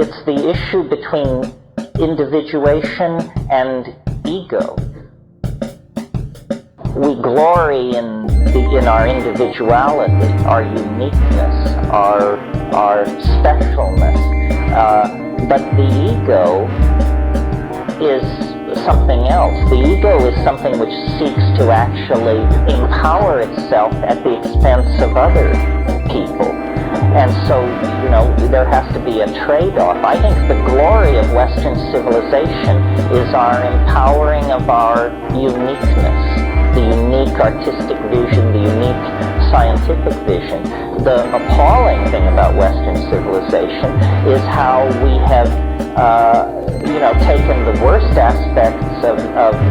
it's the issue between individuation and ego. We glory in our individuality, our uniqueness, our specialness, but the ego is something else. The ego is something which seeks to actually empower itself at the expense of other people. And so, there has to be a trade-off. I think the glory of Western civilization is our empowering of our uniqueness, the unique artistic vision, the unique scientific vision. The appalling thing about Western civilization is how we have taken the worst aspects of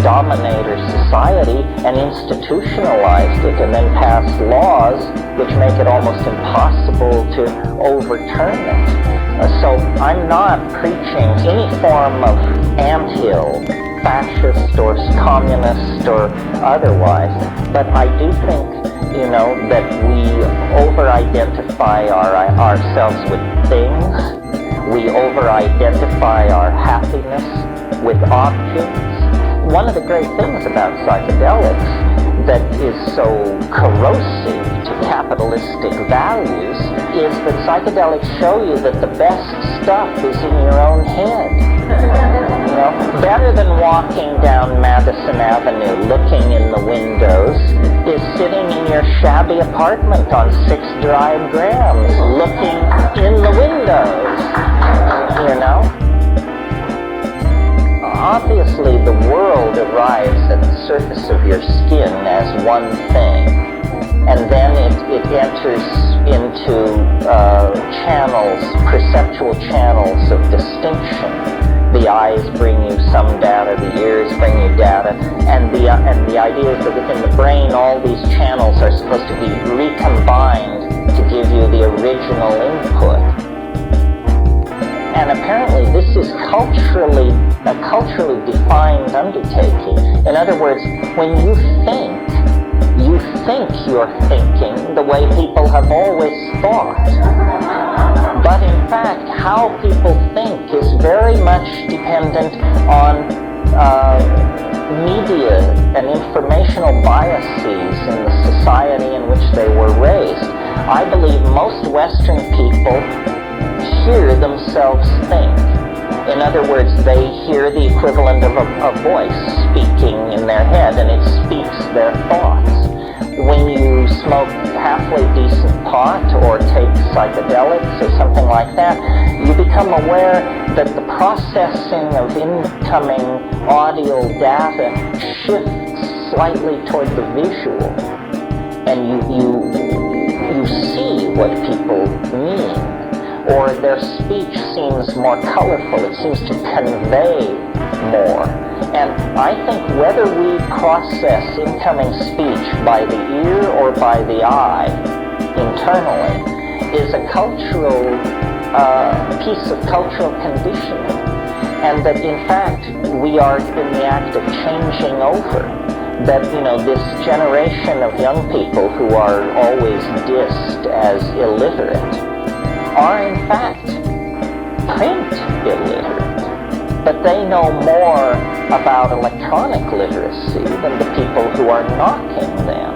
dominator society and institutionalized it, and then passed laws which make it almost impossible to overturn it. So I'm not preaching any form of anthill, fascist or communist or otherwise, but I do think, that we over-identify ourselves with things. We over-identify our happiness with objects. One of the great things about psychedelics that is so corrosive to capitalistic values is that psychedelics show you that the best stuff is in your own head. Better than walking down Madison Avenue looking in the windows is sitting in your shabby apartment on 6 Drive Grams looking in the windows. Obviously, the world arrives at the surface of your skin as one thing, and then it enters into perceptual channels of distinction. The eyes bring you some data, the ears bring you data, and the idea is that within the brain, all these channels are supposed to be recombined to give you the original input. And apparently this is a culturally defined undertaking. In other words, when you think you're thinking the way people have always thought. But in fact, how people think is very much dependent on media and informational biases in the society in which they were raised. I believe most Western people hear themselves think. In other words, they hear the equivalent of a voice speaking in their head, and it speaks their thoughts. When you smoke halfway decent pot or take psychedelics or something like that, you become aware that the processing of incoming audio data shifts slightly toward the visual, and you see what people mean. Or their speech seems more colorful, it seems to convey more. And I think whether we process incoming speech by the ear or by the eye internally is a cultural piece of cultural conditioning, and that in fact we are in the act of changing over. That, this generation of young people who are always dissed as illiterate are in fact print illiterate, but they know more about electronic literacy than the people who are knocking them.